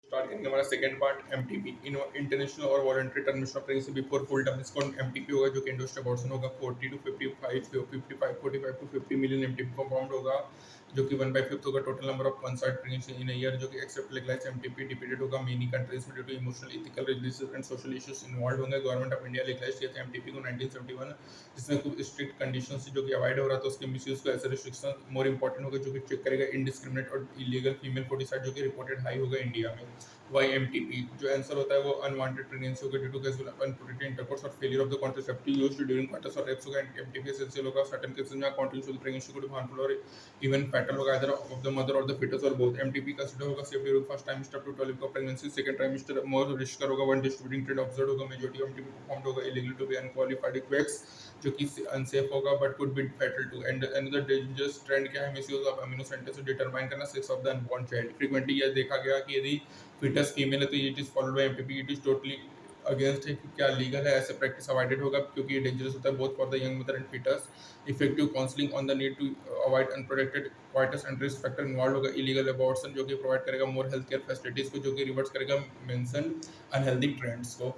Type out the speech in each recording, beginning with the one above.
Start करेंगे हमारा second part MTP international और voluntary termination of pregnancy before full term इसको एमटीपी होगा जो कि इंडस्ट्री अबॉर्शन होगा 40 टू 45 मिलियन एमटीपी कंपाउंड होगा जो कि 1/5 होगा total number of concert pregnancy in year जो कि एक्सेप्ट लीगलाइज एमटीपी डिपेंडेड होगा मेनी कंट्रीज में due to emotional ethical religious and social issues involve होंगे। गवर्नमेंट ऑफ इंडिया लीगलाइज किया था एमटीपी को 1971 जिसमें कुछ स्ट्रिक्ट कंडीशन जो कि अवॉइड हो रहा था उसके मिसयूज को ऐसे रिस्ट्रिक्शन मोर इंपॉर्टेंट होगा जो कि चेक करेगा इनडिस्क्रिमिनेट और इलीगल फीमेल फोर्टिसाइड जो कि रिपोर्टेड हाई होगा इंडिया में। वाई एमटीपी जो आंसर होता है वो अनवांटेड प्रेगनेंसी होगा due to casual unprotected intercourse और failure of the contraceptive used during quarters और रेप्स होगा। एमटीपी एसेंशियल होगा सर्टेन केसेस में कॉन्ट्रीब्यूट टू प्रेगनेंसी को हार्मफुल और इवन फैटल होगा आइदर ऑफ द मदर और द fetus और both। एमटीपी कंसीडर होगा safe during first trimester to 12 week of pregnancy. Second trimester more riskier होगा one distributing trade observe होगा। Majority of MTP performed होगा illegal to be unqualified quacks जो कि unsafe होगा but could be fatal too. And another dangerous trend क्या है misuse of amniocentesis determine करना sex of the unborn child. Frequently यह देखा गया कि यदि फीटस फीमेल है तो it is followed by MTP it is totally against है कि क्या लीगल है ऐसे प्रैक्टिस अवॉइडेड होगा क्योंकि ये डेंजरस होता है both for the young mother and fetus. Effective counselling on the need to avoid unprotected coitus and risk factor involve होगा। इलीगल अबॉर्शन जो कि प्रोवाइड करेगा मोर हेल्थ केयर फैसिलिटीज को जो कि रिवर्स करेगा मेंशन अनहेल्दी ट्रेंड्स को।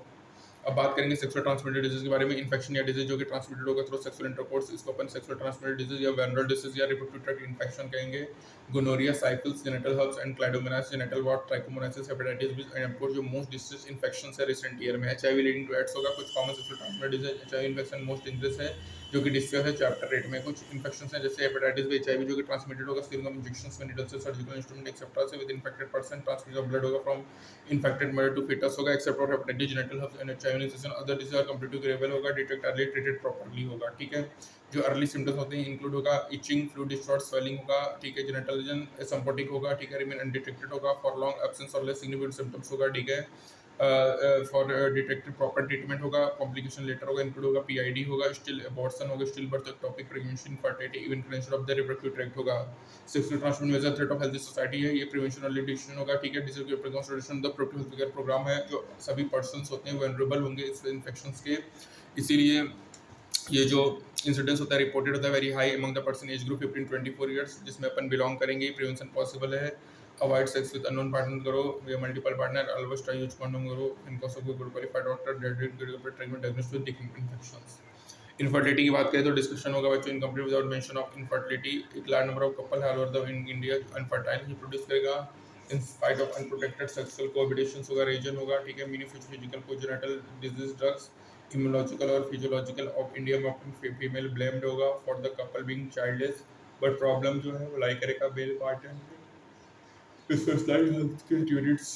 अब बात करेंगे सेक्सुअल ट्रांसमिटेड डिजीज के बारे में। इन्फेक्शन या डिजीज जो कि ट्रांसमिटेड होगा थ्रू सेक्सुअल इंटरकोर्स इसको अपन सेक्सुअल ट्रांसमिटेड डिजीज या वेनरल डिजीज या रिप्रोडक्टिव ट्रैक्ट इन्फेक्शन कहेंगे। Gonorrhoea syphilis genital herpes and chlamydomonas genital wart trichomoniasis hepatitis B and of course जो मोस्ट डिसीज इन्फेक्शन है रिसेंट ईयर में। HIV leading to AIDS होगा। कुछ common sexual transmitted disease HIV infection most dangerous है जो कि discuss है chapter 8 में। कुछ इन्फेक्शन है जैसे हेपेटाइटिस बी एचआईवी जो कि ट्रांसमिटेड होगा सीरम इंजेक्शन में नीडल से सर्जिकल इंस्ट्रूमेंट एक्सेप्ट्रा से with infected person. Transmission of blood होगा from infected mother to foetus होगा except for hepatitis genital herpes and HIV infection other disease are completely curable होगा detect early treated properly होगा। ठीक है जो early symptoms होते हैं इंक्लूड होगा इचिंग फ्लूइड डिस्चार्ज स्वेलिंग होगा। ठीक है जेनिटल रीजन एसिम्प्टोटिक होगा। ठीक है रिमेन अनडिटेक्टेड होगा फॉर लॉन्ग एब्सेंस और लेस सिग्निफिकेंट सिम्टम्स होगा। ठीक है फॉर डिटेक्टेड प्रॉपर ट्रीटमेंट होगा। कॉम्प्लिकेशन लेटर होगा इंक्लूड होगा पीआईडी होगा स्टिल अबॉर्शन होगा still birth topic pregnancy fertility even cancer of the reproductive tract होगा। Sexual transmission major threat of health society है ये प्रिवेंशन और डिटेक्शन होगा। ठीक है disease precaution the protective health care programme है जो सभी पर्सन्स होते हैं वनरेबल होंगे इस इन्फेक्शंस के। इसीलिए ये जो इंसिडेंस होता है रिपोर्टेड होता है very high among the person age group 15-24 years जिसमें अपन बिलोंग करेंगे। प्रिवेंशन पॉसिबल है। Avoid sex with unknown partner करो या multiple partner always try use condom करो इनको सबको good qualified doctor treatment diagnosis with infections. Infertility की बात करें तो डिस्कशन होगा बच्चों incomplete without mention of infertility. एक लार्ज नंबर ऑफ कपल है all over the India unfertile he produce करेगा इन spite of unprotected sexual cohabitations होगा रीजन होगा। ठीक है many physical congenital disease drugs immunological और फिजियोलॉजिकल ऑफ इंडिया में option female blamed होगा for the couple being childless but problem जो है वो लाई करेगा बेल partner specialised health care units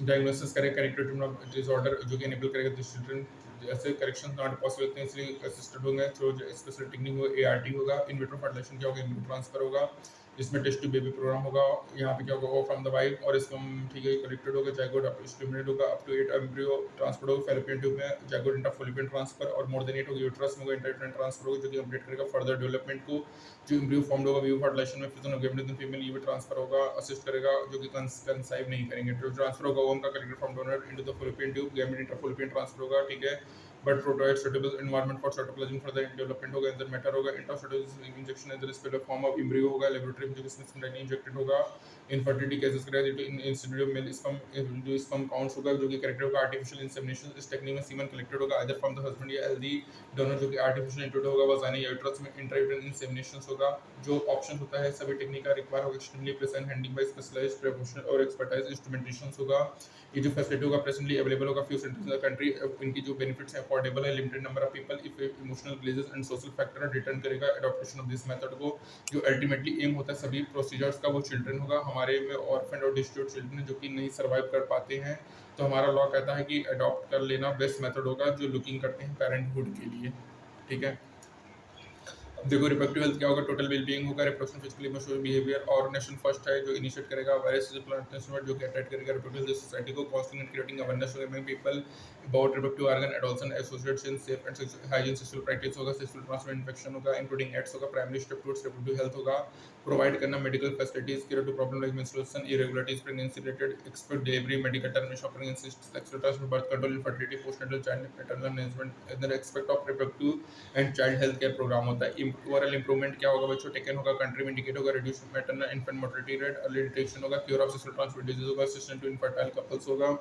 diagnosis करें करेक्टिव डिसऑर्डर जो कि एनेबल करेगा दिस चिल्ड्रन ऐसे करेक्शन नॉट पॉसिबल होते हैं इसलिए असिस्टेड होंगे थ्रू स्पेशल टेक्निक होगा एआरटी होगा। इन विट्रो फर्टिलाइजेशन क्या होगा इन ट्रांसफर होगा जिसमें टेस्ट टू बेबी प्रोग्राम होगा। यहाँ पे क्या होगा वो फ्रॉम द वाइफ और इसमें ठीक है कलेक्टेड होगा जाइगोट स्टिमुलेट होगा अप टू 8 एम्ब्रियो ट्रांसफर होगा फैलोपियन ट्यूब में जाइगोट इंटा फैलोपियन ट्रांसफर और मोर देन 8 होगा यूट्रस में होगा इंट्रायूटेराइन ट्रांसफर होगा जो कि अपडेट करेगा फर्दर डेवलपमेंट को। जो एम्ब्रियो फॉर्म्ड होगा वीव फर्टिलाइजेशन में फिजन ऑफ फीमेल ये भी ट्रांसफर होगा असिस्ट करेगा जो कि कंसाइव नहीं करेंगे। जो ट्रांसफर होगा वो उनका collected from donor into the fallopian tube gamete intra fallopian transfer होगा। ठीक है but provide suitable environment for cytoplasm for the development होगा इंटर मैटर होगा intracytoplasmic injection is respect of form of embryo होगा laboratory injection injected होगा। Infertility cases करेगा in incident male sperm counts होगा जो कि करेक्टेड होगा आर्टिफिशियल इंसेमिनेशन इस टेक्निक में सीमन कलेक्टेड होगा आइदर फ्रॉम द हस्बैंड या हेल्दी डोनर जो कि आर्टिफिशियल इंट्रूड होगा वजाना या यूट्रस में इंट्रायूटेराइन इंसेमिनेशन होगा। जो ऑप्शन होता है सभी टेक्निक का रिक्वायर होगा extremely present handling by specialised professional और एक्सपर्टाइज इंस्ट्रूमेंटेशन होगा। ये जो फैसिलिटी होगा प्रेजेंटली अवेलेबल होगा few centres in the country. इनकी जो बेनिफिट्स हैं अफोर्डेबल है limited number of people if emotional glazes and social factor return करेगा एडॉप्शन ऑफ दिस मेथड को। जो अल्टीमेटली एम होता है सभी प्रोसीजर्स का वो चिल्ड्रन होगा हमारे में ऑर्फन और डिस्ट्रीब्यूट चिल्ड्रन जो कि नहीं सर्वाइव कर पाते हैं तो हमारा लॉ कहता है कि अडॉप्ट कर लेना बेस्ट मेथड होगा जो लुकिंग करते हैं पेरेंटहुड के लिए। ठीक है अब देखो रिप्रोडक्टिव हेल्थ क्या होगा टोटल वेलबीइंग होगा रिप्रोडक्शन फिजिकली इमोशनल बिहेवियर और नेशन फर्स्ट है जो इनिशिएट करेगा वेरियस प्लांटेशन जो कि अट्रैक्ट करेगा रिप्रोडक्टिव सोसाइटी को counselling and creating awareness among people about reproductive organ adolescence associated in safe and hygiene sexual practice होगा सेक्सुअल ट्रांसमिटेड इन्फेक्शन होगा इंक्लूडिंग एड्स होगा primary step towards reproductive health होगा provide करना medical facilities clear to problem like menstruation irregularities pregnancy related expert delivery medical termination of pregnancy sexual transmitted birth control infertility postnatal child maternal management other expect of reproductive and child health care programme होता है। Overall improvement क्या होगा बच्चों, taken होगा, country में indicate होगा, reduce maternal infant mortality rate, early detection होगा, cure of sexual transmitted disease होगा, असिस्टेंट टू इनफर्टाइल कपल्स होगा,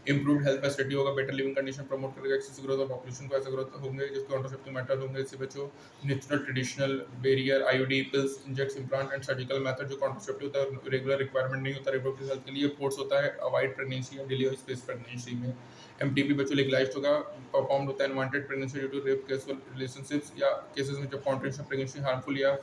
इंप्रूव्ड हेल्थ फैसिलिटी होगा, बेटर लिविंग कंडीशन प्रमोट करेगा, एक्सेसिव ग्रोथ ऑफ पॉपुलेशन को ऐसे ग्रोथ होंगे जिसके कॉन्ट्रासेप्टिव मेथड होंगे इससे बच्चों, natural traditional barrier, IUD, pills, injects, implant and surgical method जो कॉन्ट्रासेप्टिव होता है, रेगुलर रिक्वायरमेंट नहीं होता रिप्रोडक्टिव हेल्थ के लिए, फोर्स होता है अवॉइड प्रेगनेंसी या डिले ऑफ स्पेस प्रेगनेंसी में। एमटीपी बच्चों लीगलाइज्ड होगा, परफॉर्म्ड होता है unwanted pregnancy due to rape, casual relationships या केसेस में जब कॉन्ट्रेक्शन प्रेगनेंसी हार्मफुल या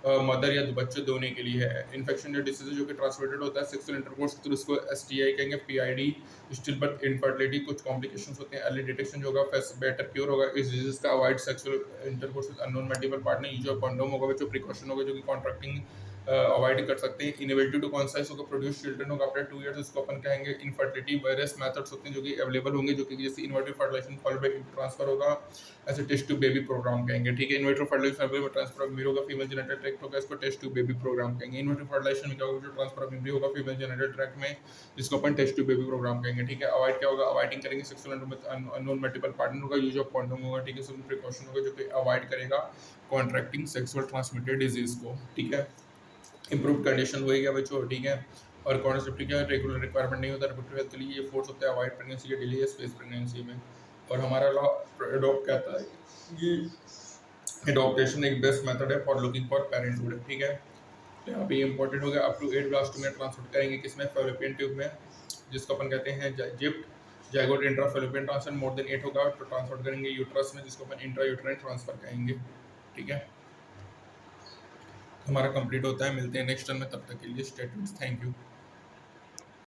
मदर या बच्चे दोनों के लिए है। इन्फेक्शन या डिसीज जो कि ट्रांसमिटेड होता है सेक्सुअल इंटरकोर्स के थ्रू, उसको एसटीआई कहेंगे, पीआईडी, स्टिल बर्थ, इनफर्टिलिटी, कुछ कॉम्प्लिकेशंस होते हैं, अर्ली डिटेक्शन जो होगा, बेटर क्योर होगा इस डिजीज का, avoid sexual intercourse with unknown multiple partner, use of condom होगा बच्चों, प्रिकॉशन होगा जो कि कॉन्ट्रैक्टिंग अवॉइड कर सकते हैं, इनोवेटिव टू कॉन्साइज होगा, प्रोड्यूस चिल्ड्रन होगा आफ्टर 2 इयर्स, इसको अपन कहेंगे इनफर्टिलिटी, वेरियस मेथड्स होते हैं जो कि अवेलेबल होंगे जो कि जैसे इनवर्टिव फर्टिलाइजेशन फॉलोड बाय ट्रांसफर होगा, ऐसे टेस्ट टू बेबी प्रोग्राम कहेंगे, ठीक है। इनवर्टिव फर्टिलाइजेशन में ट्रांसफर ऑफ मेल होगा, फीमेल जेनिटल ट्रैक्ट होगा, इसको टेस्ट टू बेबी प्रोग्राम कहेंगे। इनवर्टिव फर्टिलाइजेशन में क्या होगा, जो ट्रांसफर ऑफ एम्ब्रियो होगा फीमेल जेनिटल ट्रैक्ट में, जिसको अपन टेस्ट टू बेबी प्रोग्राम कहेंगे, ठीक है। अवॉइड क्या होगा, अवॉइडिंग करेंगे सेक्सुअल अननोन मल्टीपल पार्टनर होगा, यूज ऑफ कंडोम होगा, ठीक है। सब प्रिकॉशन होगा जो कि अवॉइड करेगा कॉन्ट्रैक्टिंग सेक्सुअल ट्रांसमिटेड डिजीज को, ठीक है। इंप्रूव कंडीशन होएगा बच्चों, ठीक है। और कॉन्सेप्टिव क्या रेगुलर रिक्वायरमेंट नहीं होता रिप्रोडक्टिव हेल्थ के लिए, ये फोर्स होता है अवॉइड प्रेगनेंसी के डिले या स्पेस प्रेगनेंसी में। और हमारा लॉ एडॉप्ट कहता है कि एडॉप्टेशन एक बेस्ट मेथड है फॉर लुकिंग फॉर पेरेंटहुड, ठीक है। तो यहाँ पे इंपॉर्टेंट हो गया, अप टू 8 ब्लास्टोमिया ट्रांसफर करेंगे किसमें, फैलोपियन ट्यूब में, जिसको अपन कहते हैं ZIFT zygote intra fallopian transfer, more than 8 होगा तो ट्रांसफर करेंगे यूट्रस में, जिसको अपन इंट्रा यूट्राइन ट्रांसफर कहेंगे, ठीक है। हमारा कंप्लीट होता है, मिलते हैं नेक्स्ट टर्म में, तब तक के लिए स्टे ट्यून्ड, थैंक यू।